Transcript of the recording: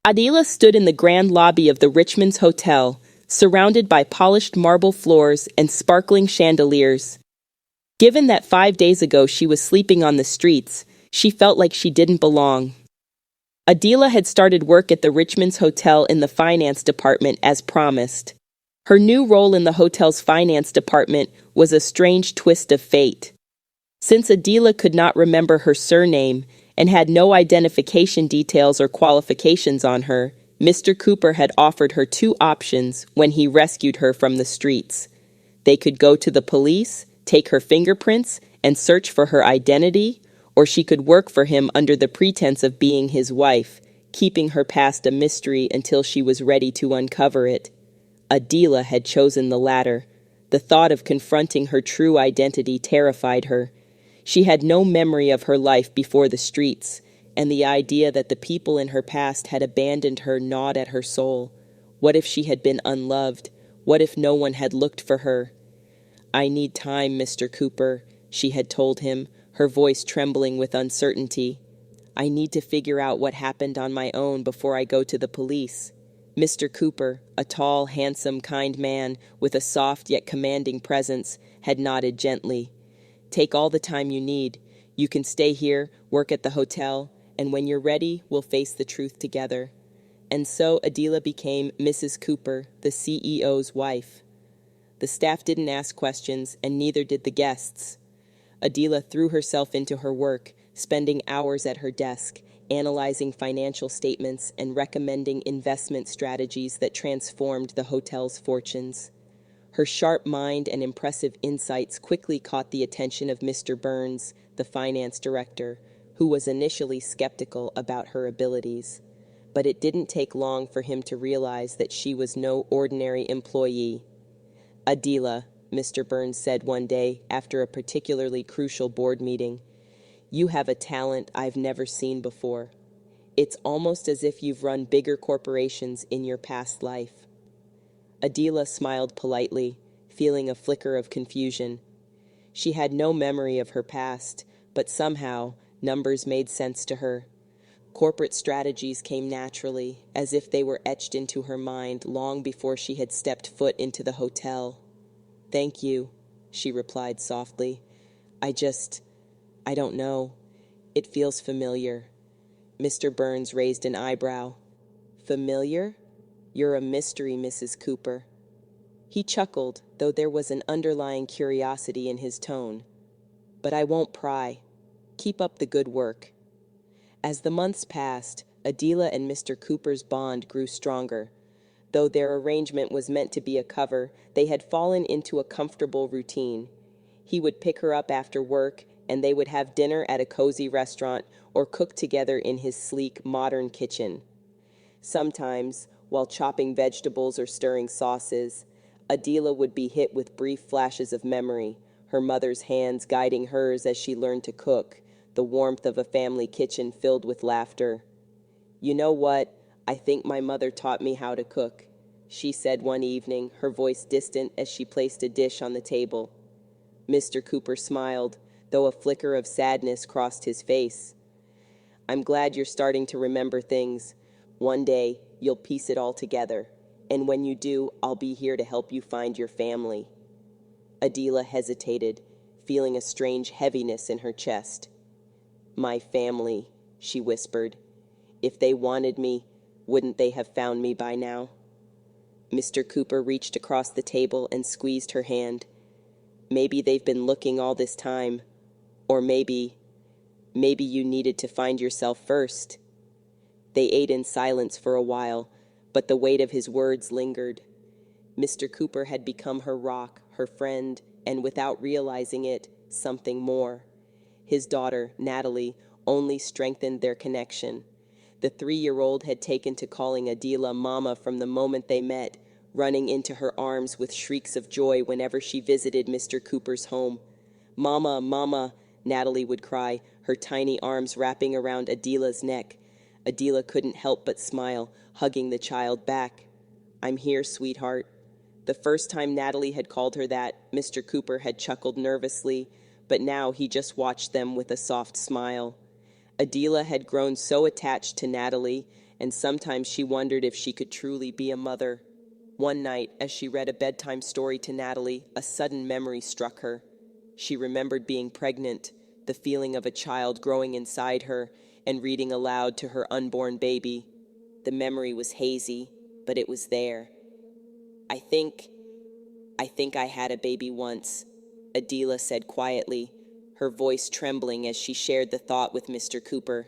Adilah stood in the grand lobby of the Richman's hotel, surrounded by polished marble floors and sparkling chandeliers. Given that 5 days ago she was sleeping on the streets, she felt like she didn't belong. Adilah had started work at the Richman's hotel in the finance department as promised. Her new role in the hotel's finance department was a strange twist of fate. Since Adilah could not remember her surname and had no identification details or qualifications on her, Mr. Cooper had offered her two options when he rescued her from the streets. They could go to the police, take her fingerprints, and search for her identity, or she could work for him under the pretense of being his wife, keeping her past a mystery until she was ready to uncover it. Adilah had chosen the latter. The thought of confronting her true identity terrified her. She had no memory of her life before the streets, and the idea that the people in her past had abandoned her gnawed at her soul. What if she had been unloved? What if no one had looked for her? "I need time, Mr. Cooper," she had told him, her voice trembling with uncertainty. "I need to figure out what happened on my own before I go to the police." Mr. Cooper, a tall, handsome, kind man with a soft yet commanding presence, had nodded gently. "Take all the time you need. You can stay here, work at the hotel, and when you're ready, we'll face the truth together." And so Adilah became Mrs. Cooper, the CEO's wife. The staff didn't ask questions, and neither did the guests. Adilah threw herself into her work, spending hours at her desk, analyzing financial statements and recommending investment strategies that transformed the hotel's fortunes. Her sharp mind and impressive insights quickly caught the attention of Mr. Burns, the finance director, who was initially skeptical about her abilities. But it didn't take long for him to realize that she was no ordinary employee. "Adilah," Mr. Burns said one day after a particularly crucial board meeting, "you have a talent I've never seen before. It's almost as if you've run bigger corporations in your past life." Adilah smiled politely, feeling a flicker of confusion. She had no memory of her past, but somehow numbers made sense to her. Corporate strategies came naturally, as if they were etched into her mind long before she had stepped foot into the hotel. "Thank you," she replied softly. I don't know. It feels familiar." Mr. Burns raised an eyebrow. "Familiar? You're a mystery, Mrs. Cooper." He chuckled, though there was an underlying curiosity in his tone. "But I won't pry. Keep up the good work." As the months passed, Adilah and Mr. Cooper's bond grew stronger. Though their arrangement was meant to be a cover, they had fallen into a comfortable routine. He would pick her up after work, and they would have dinner at a cozy restaurant or cook together in his sleek, modern kitchen. Sometimes, while chopping vegetables or stirring sauces, Adilah would be hit with brief flashes of memory, her mother's hands guiding hers as she learned to cook, the warmth of a family kitchen filled with laughter. "You know what? I think my mother taught me how to cook," she said one evening, her voice distant as she placed a dish on the table. Mr. Cooper smiled, though a flicker of sadness crossed his face. "I'm glad you're starting to remember things. One day, you'll piece it all together, and when you do, I'll be here to help you find your family." Adilah hesitated, feeling a strange heaviness in her chest. "My family," she whispered. "If they wanted me, wouldn't they have found me by now?" Mr. Cooper reached across the table and squeezed her hand. "Maybe they've been looking all this time. Or maybe you needed to find yourself first." They ate in silence for a while, but the weight of his words lingered. Mr. Cooper had become her rock, her friend, and without realizing it, something more. His daughter, Natalie, only strengthened their connection. The 3-year-old had taken to calling Adilah Mama from the moment they met, running into her arms with shrieks of joy whenever she visited Mr. Cooper's home. "Mama, Mama," Natalie would cry, her tiny arms wrapping around Adilah's neck. Adilah couldn't help but smile, hugging the child back. "I'm here, sweetheart." The first time Natalie had called her that, Mr. Cooper had chuckled nervously, but now he just watched them with a soft smile. Adilah had grown so attached to Natalie, and sometimes she wondered if she could truly be a mother. One night, as she read a bedtime story to Natalie, a sudden memory struck her. She remembered being pregnant, the feeling of a child growing inside her, and reading aloud to her unborn baby. The memory was hazy, but it was there. I think I had a baby once, Adilah said quietly, her voice trembling as she shared the thought with Mr. Cooper.